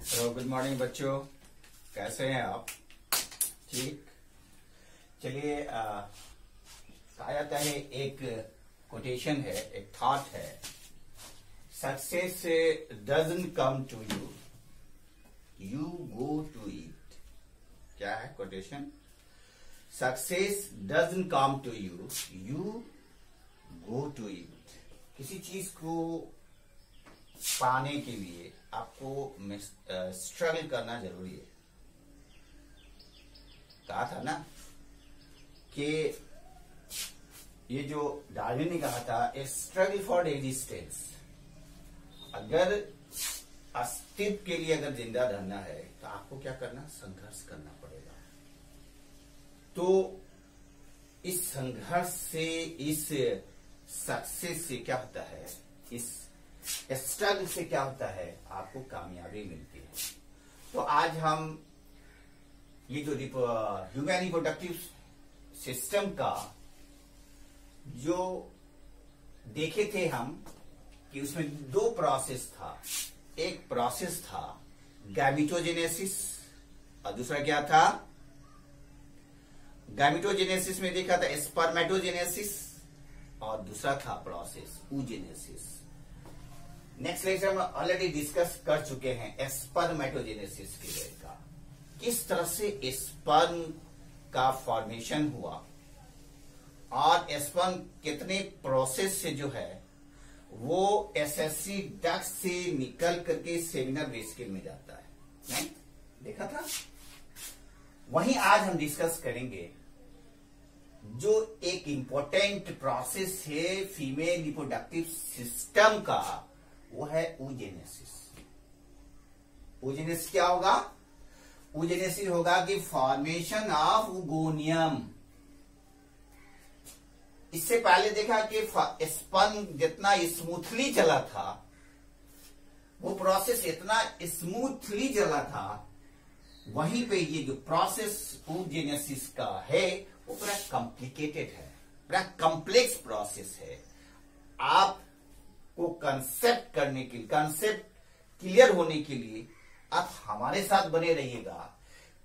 Hello, good morning बच्चों। कैसे हैं आप? ठीक। चलिए, कहा जाता है, एक कोटेशन है, एक थॉट है, success doesn't come to you, you go to it. क्या है quotation? Success doesn't come to you, you go to it. किसी चीज को पाने के लिए आपको स्ट्रगल करना जरूरी है। कहा था ना कि ये जो डार्विन ने कहा था, ए स्ट्रगल फॉर एग्जिस्टेंस। अगर अस्तित्व के लिए अगर जिंदा रहना है तो आपको क्या करना? संघर्ष करना पड़ेगा। तो इस संघर्ष से, इस सक्सेस से क्या होता है, इस स्ट्रगल से क्या होता है, आपको कामयाबी मिलती है। तो आज हम ये जो ह्यूमन रिप्रोडक्टिव सिस्टम का जो देखे थे हम कि उसमें दो प्रोसेस था। एक प्रोसेस था गैमेटोजेनेसिस और दूसरा क्या था? गैमेटोजेनेसिस में देखा था स्पर्मेटोजेनेसिस और दूसरा था प्रोसेस oogenesis। नेक्स्ट लेक्चर में ऑलरेडी डिस्कस कर चुके हैं स्पर्मेटोजेनेसिस पीरियड का, किस तरह से स्पर्म का फॉर्मेशन हुआ और स्पर्म कितने प्रोसेस से जो है वो एसएससी डक्ट से निकल करके सेमिनल वेसिकल में जाता है। नहीं देखा था? वहीं आज हम डिस्कस करेंगे जो एक इंपॉर्टेंट प्रोसेस है फीमेल रिप्रोडक्टिव सिस्टम का, वो है oogenesis। oogenesis क्या होगा? oogenesis होगा कि फॉर्मेशन ऑफ oogoनियम। इससे पहले देखा कि स्पर्म जितना स्मूथली चला था, वो प्रोसेस इतना स्मूथली चला था, वहीं पे ये जो प्रोसेस oogenesis का है वो पूरा कॉम्प्लिकेटेड है, पूरा कॉम्प्लेक्स प्रोसेस है। आप को कंसेप्ट करने के लिए, कंसेप्ट क्लियर होने के लिए आप हमारे साथ बने रहिएगा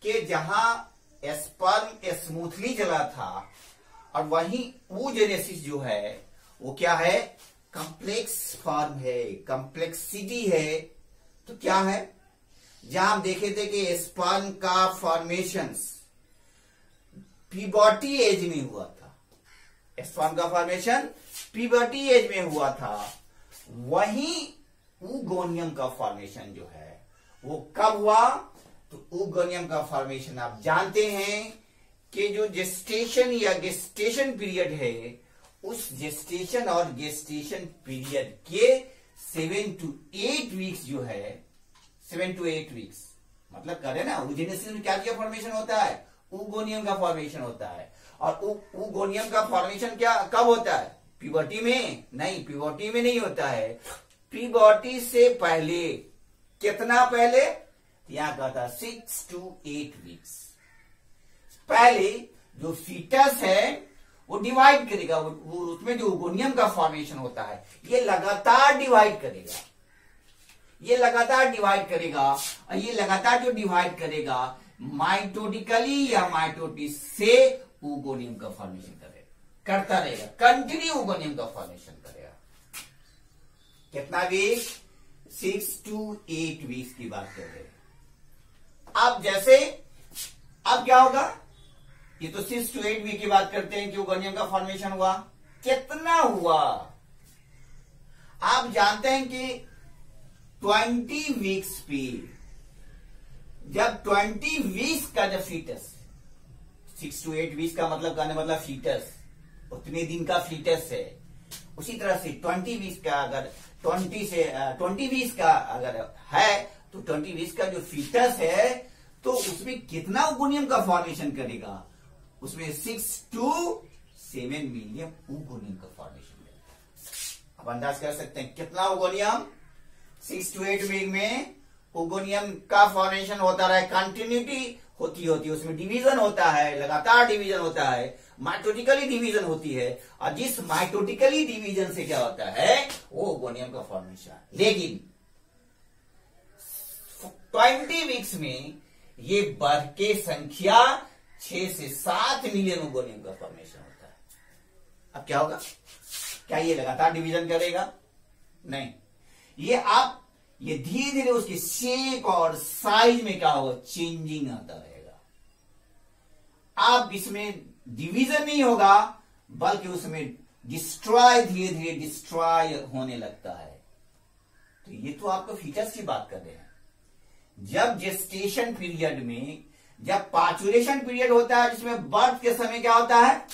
कि जहां स्पर्म स्मूथली चला था और वहीं oogenesis जो है वो क्या है? कॉम्प्लेक्स फॉर्म है, कॉम्प्लेक्सिटी है। तो क्या है? जहां हम देखे थे कि स्पर्म का फॉर्मेशन प्यूबर्टी एज में हुआ था, स्पर्म का फॉर्मेशन प्यूबर्टी एज में हुआ था, वहीं oogoनियम का फॉर्मेशन जो है वो कब हुआ? तो oogoनियम का फॉर्मेशन आप जानते हैं कि जो जेस्टेशन या गेस्टेशन पीरियड है, उस जेस्टेशन और गेस्टेशन पीरियड के 7 to 8 वीक्स जो है, 7 to 8 वीक्स मतलब करे ना, oogenesis में क्या फॉर्मेशन होता है? oogoनियम का फॉर्मेशन होता है। और oogoनियम का फॉर्मेशन क्या कब होता है? प्यूबर्टी में नहीं, प्यूबर्टी में नहीं होता है, प्यूबर्टी से पहले। कितना पहले? यहां कहा था 6 to 8 वीक्स पहले जो फीटस है वो डिवाइड करेगा, वो उसमें जो oogoनियम का फॉर्मेशन होता है ये लगातार डिवाइड करेगा, ये लगातार डिवाइड करेगा। और ये लगातार जो डिवाइड करेगा माइटोटिकली या माइटोटिस से oogoनियम का फॉर्मेशन करता रहेगा, कंटिन्यू oogoनियम का फॉर्मेशन करेगा। कितना वीक? 6 to 8 वीक्स की बात कर रहे हैं। अब जैसे अब क्या होगा? ये तो 6 to 8 वीक की बात करते हैं कि oogoनियम का फॉर्मेशन हुआ। कितना हुआ? आप जानते हैं कि 20 वीक्स पे, जब 20 वीक्स का जब फीटस, 6 to 8 वीक्स का मतलब कहने मतलब फीटस उतने दिन का फीटस है, उसी तरह से 20 वीक्स का अगर 20 वीक्स का अगर है तो 20 वीक्स का जो फीटस है तो उसमें कितना oogoनियम का फॉर्मेशन करेगा? उसमें 6 to 7 मिलियन oogoनियम का फॉर्मेशन करेगा। अब अंदाज कर सकते हैं कितना oogoनियम? 6 to 8 वीक में oogoनियम का फॉर्मेशन होता रहा, कंटिन्यूटी होती उसमें डिवीजन होता है, लगातार डिवीजन होता है, माइटोटिकली डिवीजन होती है। और जिस माइटोटिकली डिवीजन से क्या होता है वो oogoनियम का फॉर्मेशन। लेकिन 20 वीक्स में ये बढ़ के संख्या 6 से 7 मिलियन ओगोनियम का फॉर्मेशन होता है। अब क्या होगा? क्या ये लगातार डिवीजन करेगा? नहीं, ये धीरे धीरे उसकी शेप और साइज में क्या होगा? चेंजिंग आता रहेगा। अब इसमें डिवीजन नहीं होगा, बल्कि उसमें डिस्ट्रॉय, धीरे धीरे डिस्ट्रॉय होने लगता है। तो ये तो आपको फीचर्स की बात कर रहे हैं। जब जेस्टेशन पीरियड में, जब पार्चुरेशन पीरियड होता है, जिसमें बर्थ के समय क्या होता है?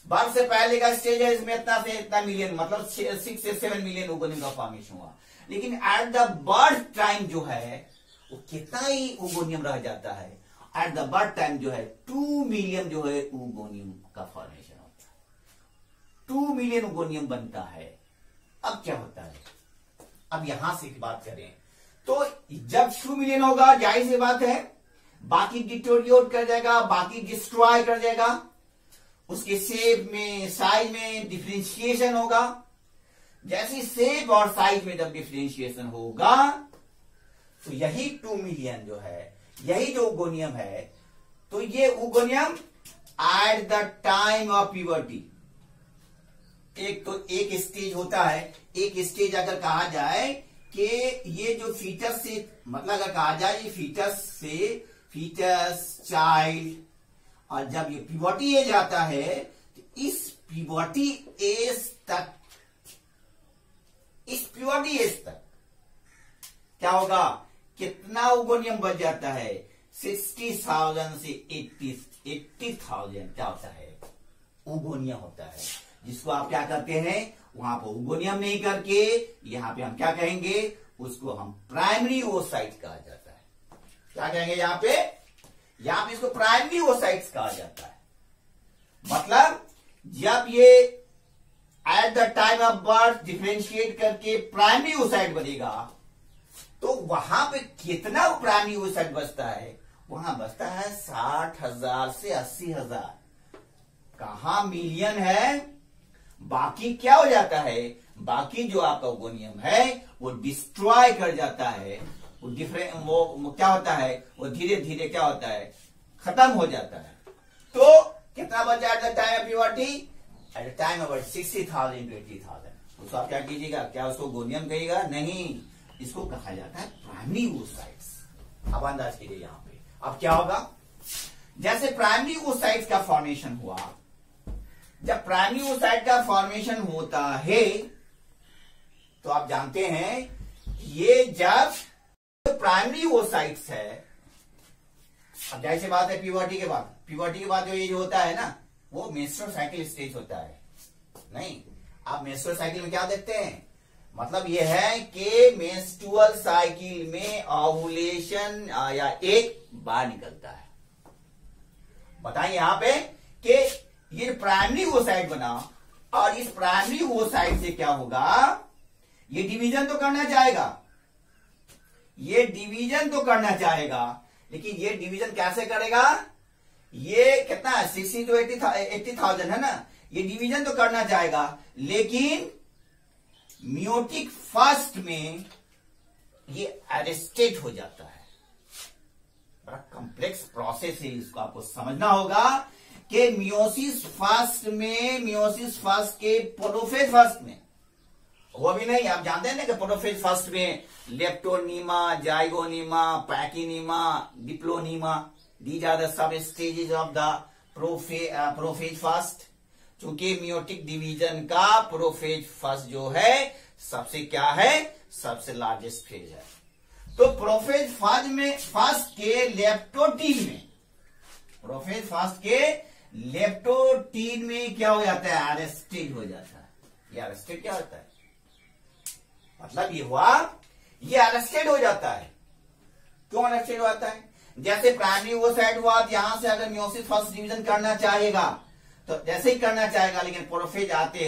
बर्थ से पहले का स्टेज है, इसमें इतना से इतना मिलियन, मतलब 6 से 7 मिलियन ओगोनियम का फॉर्मेशन हुआ। लेकिन एट द बर्थ टाइम जो है वो कितना ही ओगोनियम रह जाता है? एट द बर्थ टाइम जो है 2 मिलियन जो है ओगोनियम का फॉर्मेशन होता है। 2 मिलियन ओगोनियम बनता है। अब क्या होता है? अब यहां से बात करें तो जब 2 मिलियन होगा, जाहिर सी बात है बाकी डिटोरियोट कर जाएगा, बाकी डिस्ट्रॉय कर जाएगा, उसके शेप में, साइज में डिफरेंशिएशन होगा। जैसे शेप और साइज में जब डिफरेंशिएशन होगा तो यही 2 मिलियन जो है, यही जो ओगोनियम है, तो ये oogonium at the time of puberty, एक स्टेज होता है, एक स्टेज अगर कहा जाए कि ये जो फीटस से, मतलब अगर कहा जाए ये फीटस से, फीटस, चाइल्ड, और जब ये प्यूबर्टी एज आता है तो इस प्यूबर्टी एज तक, इस प्यूबर्टी एज तक क्या होगा? कितना ओगोनियम बच जाता है? 60,000 से 80,000 क्या होता है? ओगोनियम होता है, जिसको आप क्या करते हैं, वहां पर ओगोनियम नहीं करके यहां पे हम क्या कहेंगे? उसको हम प्राइमरी ओसाइट कहा जाता है। क्या कहेंगे यहां पे इसको प्राइमरी ओसाइट्स कहा जाता है। मतलब जब ये at the time of birth differentiate करके प्राइमरी ओसाइट बनेगा, तो वहां पे कितना प्राइमरी ओसाइट बचता है? वहां बचता है 60,000 से 80,000। कहां मिलियन है? बाकी क्या हो जाता है? बाकी जो आपका ओगोनियम है वो डिस्ट्रॉय कर जाता है, वो क्या होता है? वो धीरे धीरे क्या होता है? खत्म हो जाता है। तो कितना बचा at the time of puberty? At the time of 60,000 to 80,000। उसको आप क्या कीजिएगा? क्या उसको ओगोनियम कहिएगा? नहीं, इसको कहा जाता है प्राइमरी ओसाइट्स। अब अंदाज कीजिए यहां पे अब क्या होगा? जैसे प्राइमरी ओसाइट्स का फॉर्मेशन हुआ, जब प्राइमरी ओसाइट का फॉर्मेशन होता है तो आप जानते हैं ये जब प्राइमरी ओसाइट्स है, अब जाहिर सी बात है प्यूबर्टी के बाद जो ये जो होता है ना, वो मेंस्ट्रुअल साइकिल स्टेज होता है। नहीं, आप मेंस्ट्रुअल साइकिल में क्या देखते हैं? मतलब ये है कि मेंस्ट्रुअल साइकिल में ओव्यूलेशन या एक बार निकलता है। बताइए यहां पे कि ये प्राइमरी ओसाइट बना, और इस प्राइमरी ओसाइट से क्या होगा? ये डिवीजन तो करना चाहेगा, लेकिन ये डिवीजन कैसे करेगा? ये कितना है? 60 to 80,000 है ना? ये डिवीजन तो करना चाहेगा, लेकिन मियोटिक फर्स्ट में ये अरेस्टेड हो जाता है। बड़ा कॉम्प्लेक्स प्रोसेस है, इसको आपको समझना होगा कि मियोसिस फर्स्ट के प्रोफेज फर्स्ट में, वो भी नहीं, आप जानते हैं ना कि प्रोफेज फर्स्ट में leptonema, zygonema, pachynema, diplonema, these are the sub stages of the prophase first. चूंकि मियोटिक डिवीजन का प्रोफेज फर्स्ट जो है सबसे क्या है? सबसे लार्जेस्ट फेज है। तो प्रोफेज फर्स्ट के लेप्टोटीन में क्या हो जाता है? अरेस्टेड हो जाता है। ये अरेस्टेड क्या होता है? मतलब ये हुआ, ये अरेस्टेड हो जाता है। क्यों अरेस्टेड हो जाता है? जैसे प्राइमरी ओसाइट हुआ, यहां से अगर मियोसिस फर्स्ट डिवीजन करना चाहेगा तो जैसे ही करना चाहेगा, लेकिन प्रोफेज आते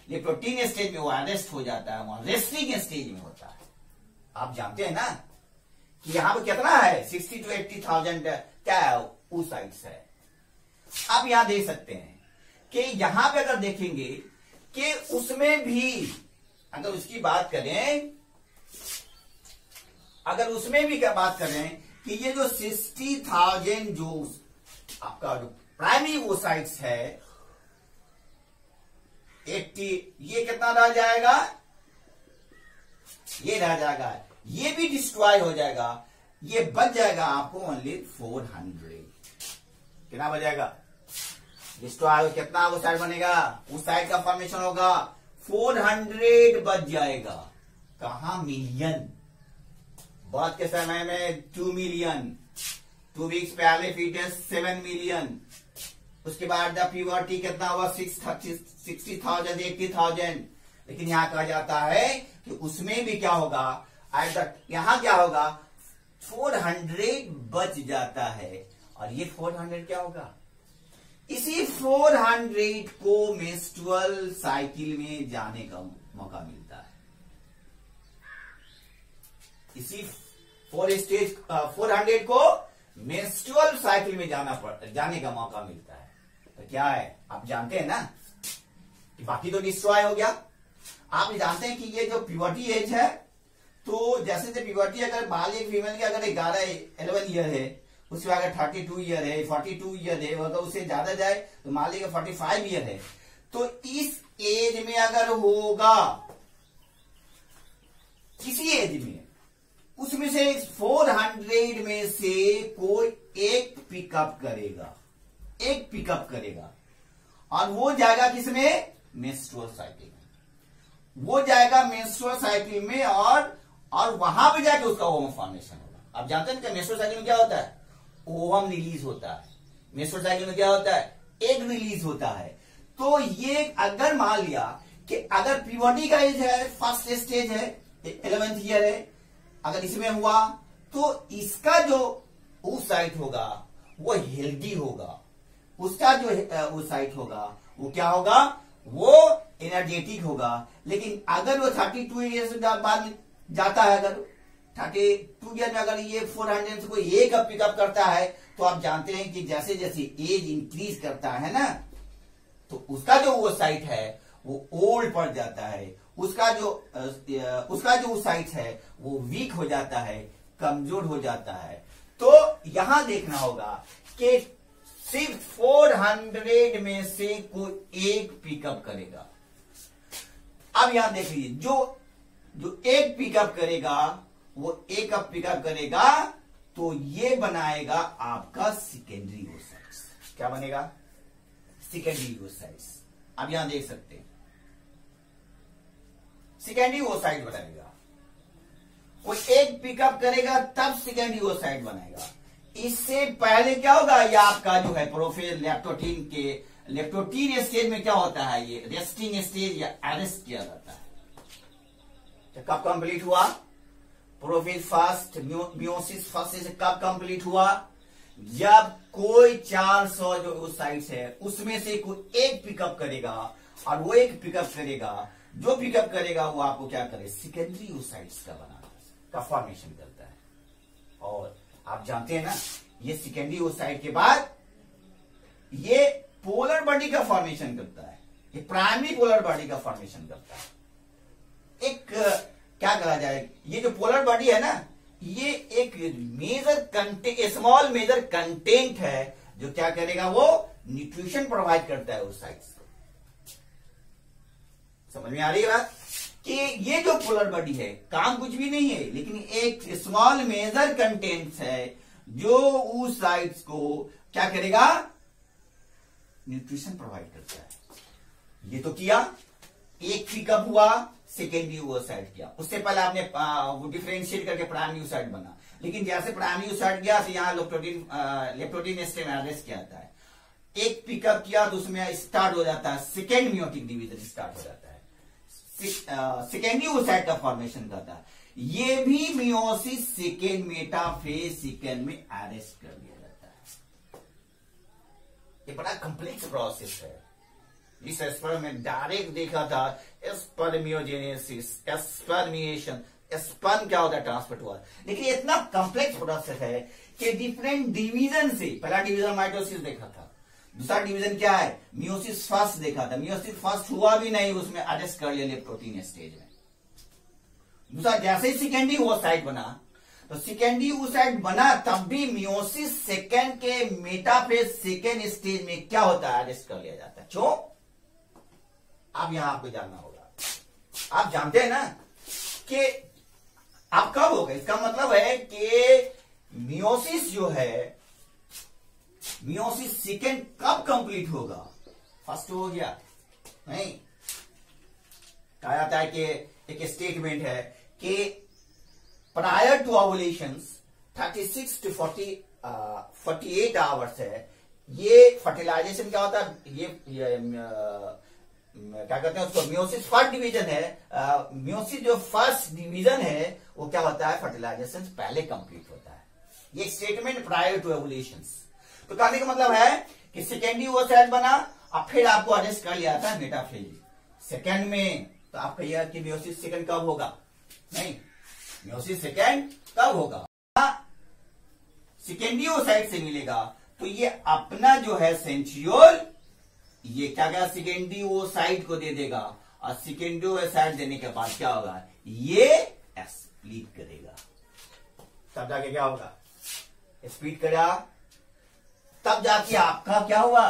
ये प्रोटीन स्टेज में वो अरेस्ट हो जाता है, वहां रेस्टिंग स्टेज में होता है। आप जानते हैं ना कि यहां पर कितना है? 60 to 80,000 क्या है? ओसाइट्स है। आप यहां देख सकते हैं कि यहां पे अगर देखेंगे कि उसमें भी अगर उसकी बात करें अगर उसमें भी क्या बात करें कि ये जो 60,000 जो आपका जो प्राइमरी ओसाइट्स है 80, ये कितना रह जाएगा, ये रह जाएगा, ये भी डिस्ट्रॉय हो जाएगा, ये बच जाएगा आपको ओनली 400। कितना बच जाएगा डिस्ट्रॉय, कितना वो साइड बनेगा, उस साइड का फॉर्मेशन होगा 400 बच जाएगा। कहा मिलियन, बात के समय में 2 मिलियन, 2 वीक्स पहले फीटस 7 मिलियन, उसके बाद प्यूबर्टी कितना हुआ 60,000 80,000। लेकिन यहां कहा जाता है कि उसमें भी क्या होगा, यहां क्या होगा 400 बच जाता है, और ये 400 क्या होगा, इसी 400 को मेंस्ट्रुअल साइकिल में जाने का मौका मिलता है। इसी 400 को मेंस्ट्रुअल साइकिल में जाने का मौका मिलता है। तो क्या है आप जानते हैं ना कि बाकी तो डिस्ट्रॉय हो गया। आप जानते हैं कि ये जो प्यूबर्टी एज है, तो जैसे जैसे प्यूबर्टी अगर बाल एक फीमेल की अगर 11 ईयर है, उसके अगर 32 ईयर है 42 ईयर है, अगर उससे ज्यादा जाए तो मान लीजिए 45 ईयर है, तो इस एज में अगर होगा किसी एज में, उसमें से 400 में से कोई एक पिकअप करेगा और वो जाएगा किसमें, मेंस्ट्रुअल साइकिल में, वो जाएगा मेंस्ट्रुअल साइकिल में, और वहां पे जाके उसका ओवम फॉर्मेशन होगा। आप जानते हैं कि मेंस्ट्रुअल साइकिल में क्या होता है, ओवम रिलीज होता है। मेंस्ट्रुअल साइकिल में क्या होता है, एग रिलीज होता है। तो ये अगर मान लिया कि अगर प्यूबर्टी का एज है, फर्स्ट स्टेज है 11th ईयर है, अगर इसमें हुआ तो इसका जो oocyte होगा वो हेल्दी होगा, उसका जो oocyte होगा वो क्या होगा, वो एनर्जेटिक होगा। लेकिन अगर वो 32 ईयर बाद में जाता है, अगर 32 ईयर में अगर ये 400 से कोई एक पिकअप करता है, तो आप जानते हैं कि जैसे जैसे एज इंक्रीज करता है ना, तो उसका जो oocyte है वो ओल्ड पड़ जाता है, उसका जो oocyte है वो वीक हो जाता है, कमजोर हो जाता है। तो यहां देखना होगा कि सिर्फ 400 में से कोई एक पिकअप करेगा। अब यहां देख लीजिए, जो एक पिकअप करेगा वो एक अप पिकअप करेगा, तो ये बनाएगा आपका सेकेंडरी oocytes। क्या बनेगा, सेकेंडरी oocytes। अब यहां देख सकते हैं सेकेंडरी oocyte बनेगा, कोई एक पिकअप करेगा तब सेकेंडरी oocyte बनेगा। इससे पहले क्या होगा, ये आपका जो है प्रोफेज लेप्टोटीन स्टेज में क्या होता है, ये रेस्टिंग स्टेज या अरेस्ट किया जाता है। तो कब कंप्लीट हुआ, प्रोफेज फर्स्ट, मियोसिस फर्स्ट से कब कंप्लीट हुआ, जब कोई 400 जो oocytes है उसमें से कोई एक पिकअप करेगा, और वो एक पिकअप करेगा, जो पिकअप करेगा वो आपको क्या करे, सेकेंडरी oocytes का फॉर्मेशन करता है। और आप जानते हैं ना, ये सेकेंडरी oocyte के बाद ये पोलर बॉडी का फॉर्मेशन करता है, ये प्राइमरी पोलर बॉडी का फॉर्मेशन करता है। एक क्या कहा जाए, ये जो पोलर बॉडी है ना, ये एक स्मॉल मेजर कंटेंट है, जो क्या करेगा, वो न्यूट्रिशन प्रोवाइड करता है oocytes को। समझ में आ रही है बात, कि ये जो पोलर बॉडी है काम कुछ भी नहीं है, लेकिन एक स्मॉल मेजर कंटेंट्स है जो oocytes को क्या करेगा, न्यूट्रिशन प्रोवाइड करता है। ये तो किया, एक पिकअप हुआ, सेकेंडरी oocyte किया, उससे पहले आपने वो डिफरेंशिएट करके प्राइमरी oocyte बना। लेकिन जैसे प्राइमरी oocyte गया तो यहाँ लेप्टोटीन स्टेज में अरेस्ट किया जाता है, एक पिकअप किया तो उसमें स्टार्ट हो जाता है सेकेंड मियोटिक डिवीजन स्टार्ट हो जाता है, सेकेंडरी oocyte का फॉर्मेशन करता है। ये भी मियोसिस सेकेंड मेटाफेज सेकेंड में अरेस्ट कर दिया जाता है। ये बड़ा कॉम्प्लेक्स प्रोसेस है। इस स्पर्म में डायरेक्ट देखा था स्पर्मियोजेनेसिस, स्पर्मिएशन, स्पर्म क्या होता है, ट्रांसफर हुआ। लेकिन इतना कॉम्प्लेक्स प्रोसेस है कि डिफरेंट डिवीजन से, पहला डिवीजन माइटोसिस देखा था, दूसरा डिवीजन क्या है, मियोसिस फर्स्ट देखा था, मियोसिस फर्स्ट हुआ भी नहीं, उसमें अरेस्ट कर लिया लेप्टोटीन स्टेज में। दूसरा जैसे ही सेकेंडरी oocyte बना, तो सेकेंडरी oocyte बना तब भी मियोसिस सेकेंड के मेटाफेज सेकेंड स्टेज में क्या होता है, अरेस्ट कर लिया जाता है। क्यों? अब यहां आपको जानना होगा। आप जानते हैं ना कि अब कब होगा, इसका मतलब है कि मियोसिस जो है, मियोसिस सेकेंड कब कंप्लीट होगा? फर्स्ट हो गया नहीं, कहा जाता है कि एक स्टेटमेंट है कि prior to ovulation 36 to 48 hours है, ये फर्टिलाइजेशन क्या होता है, ये क्या कहते हैं उसको, मियोसिस फर्स्ट डिवीजन है। मियोसिस जो फर्स्ट डिवीजन है वो क्या होता है, फर्टिलाइजेशन पहले कंप्लीट होता है। ये स्टेटमेंट प्रायर टू ओवुलेशन। तो कहने का मतलब है कि सेकेंडरी oocyte बना और फिर आपको अरेस्ट कर लिया था मेटाफेज सेकेंड में। तो आप कहिएगा कि मियोसिस सेकेंड कब होगा? नहीं, मियोसिस सेकेंड कब होगा? सेकेंडरी oocyte से मिलेगा तो ये अपना जो है सेंट्रियोल, ये क्या क्या सेकेंडरी oocyte को दे देगा और सेकेंडरी oocyte देने के बाद क्या होगा, ये स्प्लिट करेगा। तब जाके क्या होगा, स्प्लिट करेगा, तब जाके आपका क्या हुआ,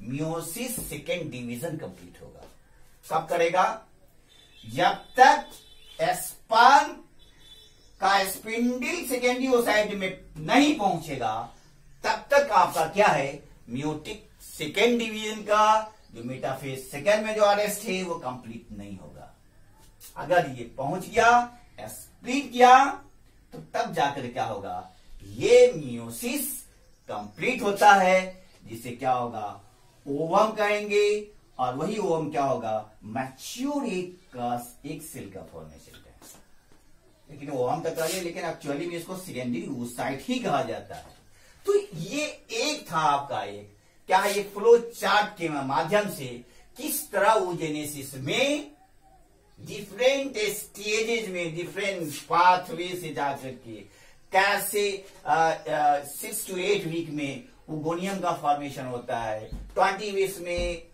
मियोसिस सेकेंड डिवीजन कंप्लीट होगा। कब करेगा? जब तक स्पर्म का स्पिंडल सेकेंडरी oocyte में नहीं पहुंचेगा तब तक आपका क्या है, मियोटिक सेकेंड डिवीजन का जो मेटाफेज सेकेंड में जो अरेस्ट है वो कंप्लीट नहीं होगा। अगर ये पहुंच गया, स्प्लिट किया, तो तब जाकर क्या होगा, ये मियोसिस कंप्लीट होता है, जिसे क्या होगा, ओवम कहेंगे। और वही ओवम क्या होगा, मैच्योर एक सेल का फॉर्मेशन है। लेकिन ओवम तक करिए, लेकिन एक्चुअली में इसको सेकेंडरी oocyte ही कहा जाता है। तो ये एक था आपका एक क्या है, ये फ्लो चार्ट के माध्यम से किस तरह oogenesis में डिफरेंट स्टेजेज में डिफरेंट पाथवे से जाकर के कैसे 6 to 8 वीक में ओगोनियम का फॉर्मेशन होता है, 20 वीक्स में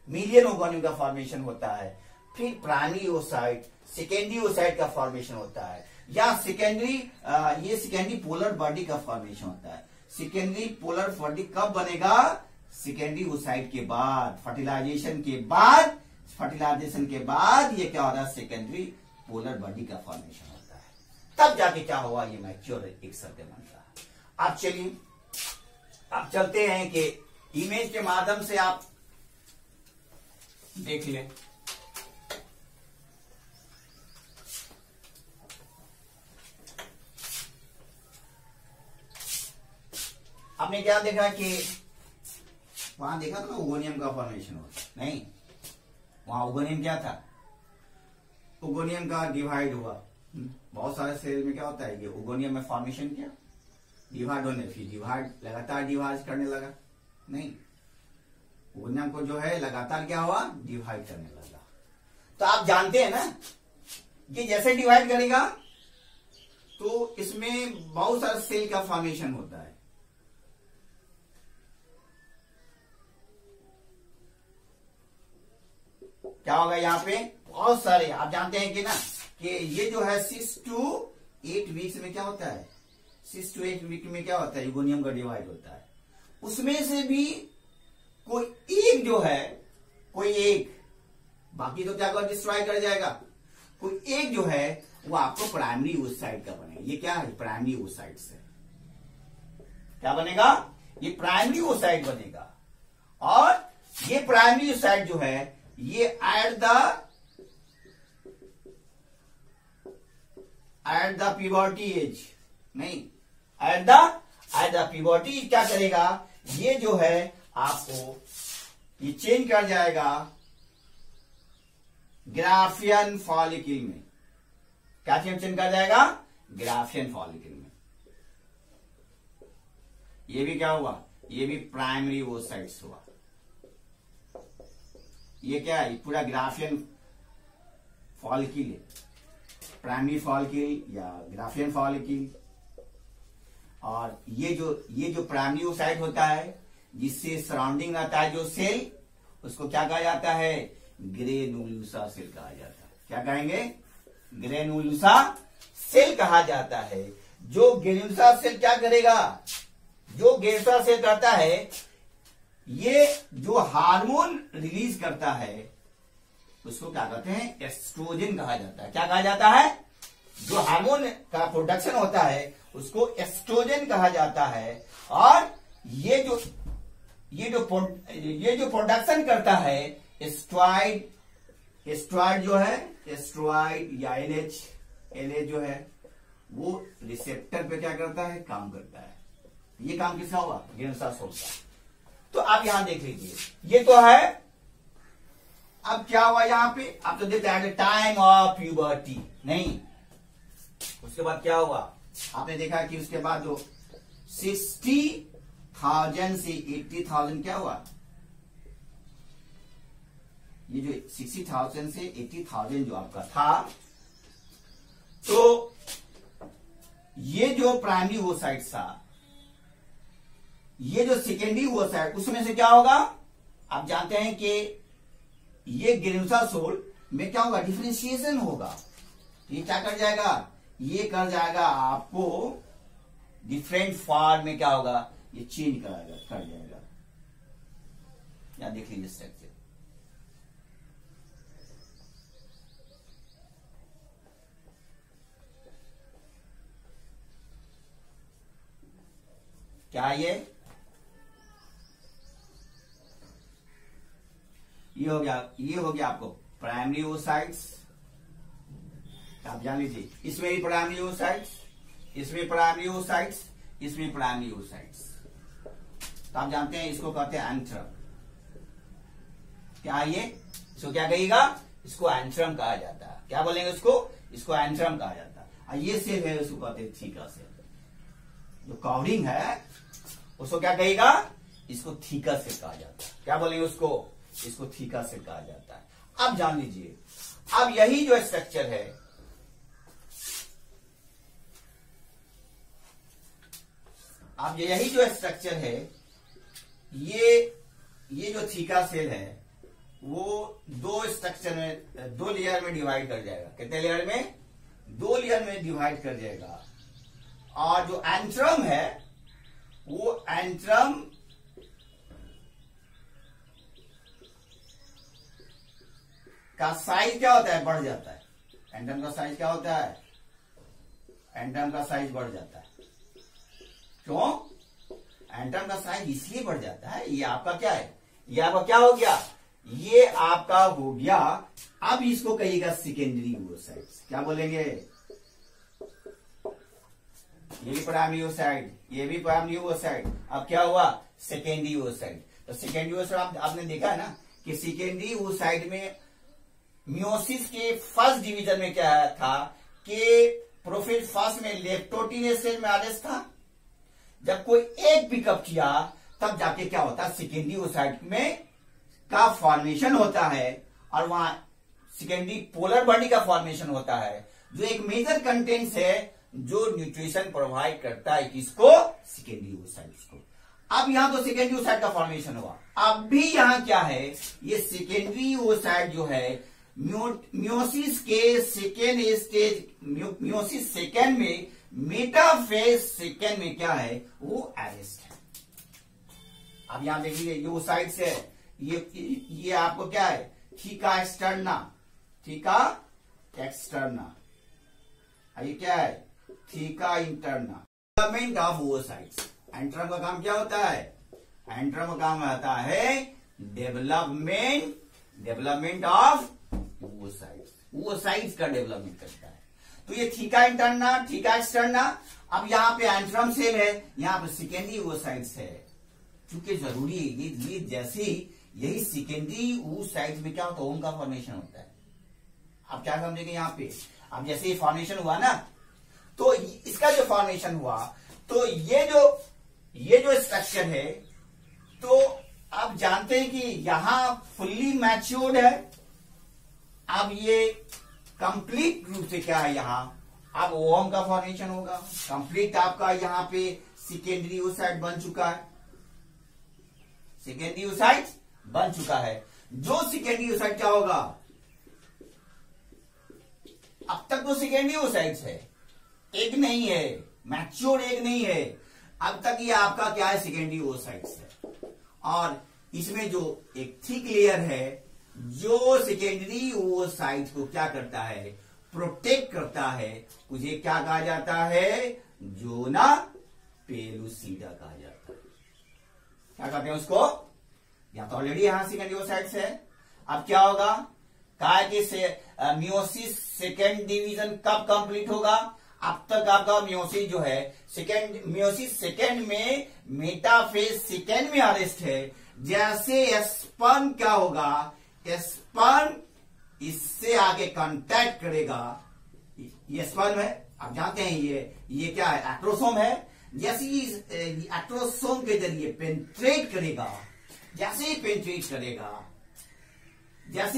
मिलियन ओगोनियम का फॉर्मेशन होता है, फिर प्राइमरी oocyte सेकेंडरी oocyte का फॉर्मेशन होता है, या सेकेंडरी ये सेकेंडरी पोलर बॉडी का फॉर्मेशन होता है। सेकेंडरी पोलर बॉडी कब बनेगा, सेकेंडरी oocyte के बाद, फर्टिलाइजेशन के बाद, फर्टिलाइजेशन के बाद ये क्या होता है, सेकेंडरी पोलर बॉडी का फॉर्मेशन होता है। तब जाके क्या हुआ, ये मैच्योर एक सर्कल बनता है। आप चलिए, आप चलते हैं कि इमेज के माध्यम से आप देख लें। आपने क्या देखा कि वहां देखा था ना ओगोनियम का फॉर्मेशन होता, नहीं, वहां ओगोनियम क्या था, ओगोनियम का डिवाइड हुआ। बहुत सारे सेल में क्या होता है, ये ओगोनियम में फॉर्मेशन किया, डिवाइड होने, फिर डिवाइड लगातार डिवाइड करने लगा, नहीं, ओगोनियम को जो है लगातार क्या हुआ, डिवाइड करने लगा। तो आप जानते हैं ना कि जैसे डिवाइड करेगा तो इसमें बहुत सारे सेल का फॉर्मेशन होता है। क्या होगा, यहाँ पे बहुत सारे, आप जानते हैं कि ना कि ये जो है 6 to 8 वीक्स में क्या होता है, 6 to 8 वीक में क्या होता है, ओगोनियम का डिवाइड होता है। उसमें से भी कोई एक जो है, कोई एक, बाकी तो क्या कर डिस्ट्रॉय कर जाएगा, कोई एक जो है वो आपको प्राइमरी oocyte का बनेगा। ये क्या है, प्राइमरी oocyte से क्या बनेगा, ये प्राइमरी oocyte बनेगा। और ये प्राइमरी oocyte जो है ये एट द प्यूबर्टी एज, नहीं, एट द प्यूबर्टी क्या करेगा, ये जो है आपको ये चेंज कर जाएगा ग्राफियन फॉलिकल में। क्या चेंज कर जाएगा, ग्राफियन फॉलिकल में। ये भी क्या हुआ, ये भी प्राइमरी oocytes हुआ। ये क्या है, पूरा ग्राफियन फॉलिकल है, प्राइमरी फॉलिकल या ग्राफियन फॉलिकल। और ये जो प्राइमरी oocyte होता है, जिससे सराउंडिंग रहता है जो सेल, उसको क्या कहा जाता है, ग्रेनुलोसा सेल कहा जाता है। क्या कहेंगे, ग्रेनुलोसा सेल कहा जाता है, जो ग्रेनुलोसा सेल क्या करेगा, जो ग्रेनुलोसा सेल करता है, ये जो हार्मोन रिलीज करता है उसको क्या कहते हैं, एस्ट्रोजन कहा जाता है। क्या कहा जाता है, जो हार्मोन का प्रोडक्शन होता है उसको एस्ट्रोजन कहा जाता है। और ये जो प्रोडक्शन करता है एस्ट्रॉइड जो है, एस्ट्रॉइड या एलएच जो है, वो रिसेप्टर पे क्या करता है, काम करता है। ये काम किसका हुआ, ग्रेनुलोसा सेल का। तो आप यहां देख लीजिए, ये तो है। अब क्या हुआ यहां पे, आप तो देखते हैं टाइम ऑफ प्यूबर्टी, नहीं, उसके बाद क्या हुआ, आपने देखा कि उसके बाद जो 60,000 से 80,000 क्या हुआ, ये जो 60,000 से 80,000 जो आपका था, तो ये जो प्राइमरी ओसाइट था, ये जो सेकेंडरी ओसाइट, उसमें से क्या होगा, आप जानते हैं कि ये ग्रेनुलोसा सेल में क्या होगा, डिफरेंशिएशन होगा। ये क्या कर जाएगा, ये कर जाएगा आपको डिफरेंट फॉर्म में, क्या होगा, ये चेंज कर जाएगा। यहां देख लीजिए स्ट्रक्चर, क्या ये हो गया आपको प्राइमरी ओसाइट्स। आप जान लीजिए, इसमें भी प्राइमरी ओसाइट्स, इसमें प्राइमरी ओसाइट्स, इसमें प्राइमरी ओसाइट्स। तो आप जानते हैं इसको कहते हैं एंट्रम। क्या ये, इसको क्या कहिएगा, इसको एंट्रम कहा जाता है। क्या बोलेंगे इसको एंट्रम कहा जाता है। और ये सेल है, उसको कहते हैं थीका सेल। जो कवरिंग है उसको क्या कहेगा, इसको थीका सेल कहा जाता है। क्या बोलेंगे इसको थीका सेल कहा जाता है। अब जान लीजिए, अब यही जो स्ट्रक्चर है, अब यही जो स्ट्रक्चर है, ये जो थीका सेल है, वो दो स्ट्रक्चर में, दो लेयर में डिवाइड कर जाएगा। कितने लेयर में, 2 लेयर में डिवाइड कर जाएगा। और जो एंट्रम है, वो एंट्रम का साइज क्या होता है, बढ़ जाता है। एंट्रम का साइज क्या होता है, एंट्रम का साइज बढ़ जाता है। क्यों, एंट्रम का साइज इसलिए बढ़ जाता है, ये आपका क्या है, ये आपका क्या हो गया, ये आपका हो गया। अब इसको कहिएगा सेकेंडरी ओसाइट्स। क्या बोलेंगे, ये भी प्राइमरी ओसाइट, ये भी प्राइमरी ओसाइट। अब क्या हुआ, सेकेंडरी ओसाइट। तो सेकेंडरी ओसाइट आपने देखा है ना कि सेकेंडरी ओसाइट में मियोसिस के फर्स्ट डिवीजन में क्या था कि प्रोफेज फर्स्ट में लेप्टोटिनेज सेल में आदेश था। जब कोई एक पिकअप किया तब जाके क्या होता है, सेकेंडरी ओसाइट में का फॉर्मेशन होता है। और वहां सेकेंडरी पोलर बॉडी का फॉर्मेशन होता है, जो एक मेजर कंटेंट्स है जो न्यूट्रिशन प्रोवाइड करता है किसको, सेकेंडरी ओसाइट्स को। अब यहां तो सेकेंडरी ओसाइट का फॉर्मेशन हुआ। अब भी यहां क्या है, ये सेकेंडरी ओसाइट जो है मियोसिस के सेकेंड स्टेज, मियोसिस सेकेंड में, मेटाफेज सेकेंड में क्या है, वो अरेस्ट है। अब यहां देखिए, ये ओसाइट्स है, ये आपको क्या है, थीका एक्सटर्ना, थीका एक्सटर्ना। ये क्या है, theca interna. Development of oocytes. Antrum का काम क्या होता है, एंट्रम का काम आता है डेवलपमेंट ऑफ ओसाइट्स। ओसाइट्स का डेवलपमेंट करता है। तो ये थीका इंटरना, थीका एक्सटर्ना। अब यहाँ पे एंट्रम सेल है, यहाँ पे सेकेंडरी ओसाइट्स है। चूंकि जरूरी है, ये जैसे यही सेकेंडरी ओसाइट्स में क्या होता है, ओम का फॉर्मेशन होता है। आप क्या समझेंगे यहाँ पे, अब जैसे ये फॉर्मेशन हुआ ना, तो इसका जो फॉर्मेशन हुआ, तो ये जो स्ट्रक्चर है, तो आप जानते हैं कि यहां फुल्ली मैच्योर्ड है। अब ये कंप्लीट रूप से क्या है, यहां अब ओम का फॉर्मेशन होगा। कंप्लीट आपका यहां पे सेकेंडरी ओसाइट बन चुका है, सेकेंडरी ओसाइट बन चुका है। जो सेकेंडरी ओसाइट क्या होगा, अब तक तो सेकेंडरी ओसाइट्स है, एक नहीं है, मैच्योर एग नहीं है। अब तक ये आपका क्या है, सेकेंडरी oocytes है। और इसमें जो एक थिक लेयर है जो सेकेंडरी oocytes को क्या करता है, प्रोटेक्ट करता है, उसे क्या कहा जाता है, जोना पेलुसिडा कहा जाता है। क्या कहते हैं उसको, या तो ऑलरेडी यहां सेकेंडरी oocytes है। अब क्या होगा, कहा कि मियोसिस सेकेंड डिवीजन कब कंप्लीट होगा, अब तक आपका मियोसिस जो है मियोसिस सेकेंड में, मेटाफेज सेकेंड में अरेस्ट है। जैसे स्पर्म क्या होगा, स्पर्म इससे आगे कांटेक्ट करेगा, ये स्पर्म है, आप जानते हैं ये क्या है, एक्ट्रोसोम है। जैसे ही एक्ट्रोसोम के जरिए पेनिट्रेट करेगा, जैसे ही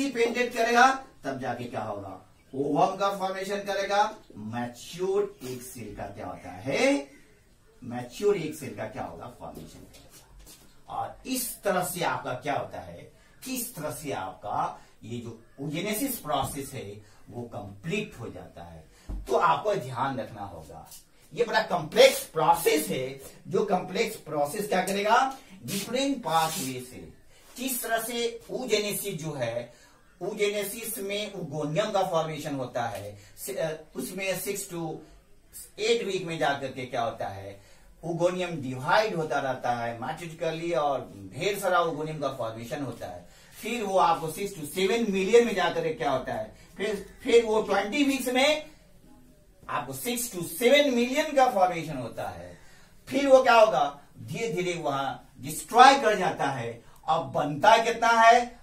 पेनिट्रेट करेगा तब जाके क्या होगा, ओवम का फॉर्मेशन करेगा। मैच्योर एग सेल का क्या होता है, मैच्योर एग सेल का क्या होगा, फॉर्मेशन करेगा। और इस तरह से आपका क्या होता है, किस तरह से आपका ये जो oogenesis प्रोसेस है वो कंप्लीट हो जाता है। तो आपको ध्यान रखना होगा, ये बड़ा कॉम्प्लेक्स प्रोसेस है। जो कॉम्प्लेक्स प्रोसेस क्या करेगा, डिफरेंट पाथवे से किस तरह से oogenesis जो है, oogenesis में oogoनियम का फॉर्मेशन होता है। उसमें 6 to 8 वीक में जाकर के क्या होता है, oogoनियम डिवाइड होता रहता है मैट्रिटिकली, और ढेर सारा oogoनियम का फॉर्मेशन होता है। फिर वो आपको 6 to 7 मिलियन में जाकर के क्या होता है, फिर वो 20 वीक्स में आपको 6 to 7 मिलियन का फॉर्मेशन होता है। फिर वो क्या होगा, धीरे धीरे वहां डिस्ट्रॉय कर जाता है। अब बनता कितना है,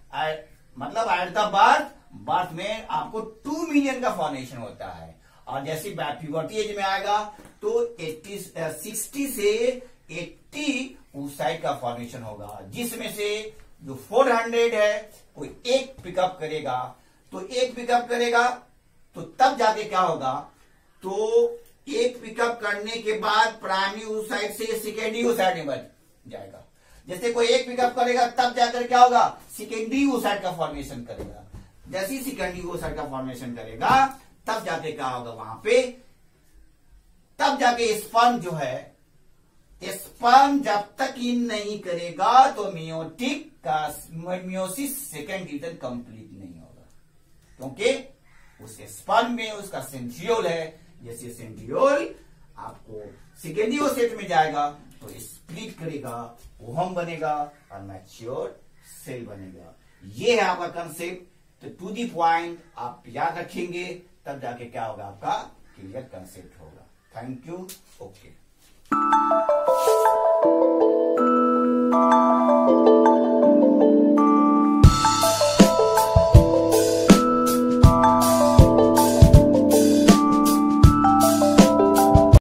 मतलब एट द बर्थ में आपको 2 मिलियन का फॉर्मेशन होता है। और जैसे प्यूबर्टी एज में आएगा तो 60 से 80 oocyte का फॉर्मेशन होगा, जिसमें से जो 400 है कोई एक पिकअप करेगा। तो तब जाके क्या होगा, तो एक पिकअप करने के बाद प्राइमरी oocyte से सेकेंडरी oocyte में बच जाएगा। जैसे कोई एक पिकअप करेगा तब जाकर क्या होगा, सेकेंडरी oocyte का फॉर्मेशन करेगा। जैसे ही सेकेंडरी oocyte का फॉर्मेशन करेगा तब जाके क्या होगा, वहां पे तब जाके स्पर्म जो है, स्पर्म जब तक इन नहीं करेगा तो मियोसिस सेकेंड डिवीजन कंप्लीट नहीं होगा, क्योंकि उस स्पर्म में उसका सेंट्रियोल है। जैसे सेंट्रियोल आपको सेकेंडरी oocyte में जाएगा तो स्प्लिट करेगा, ओहम बनेगा और मैच्योर सेल बनेगा। ये है आपका कंसेप्ट। तो टू दी पॉइंट आप याद रखेंगे तब जाके क्या होगा, आपका क्लियर कंसेप्ट होगा। Thank you. ओके।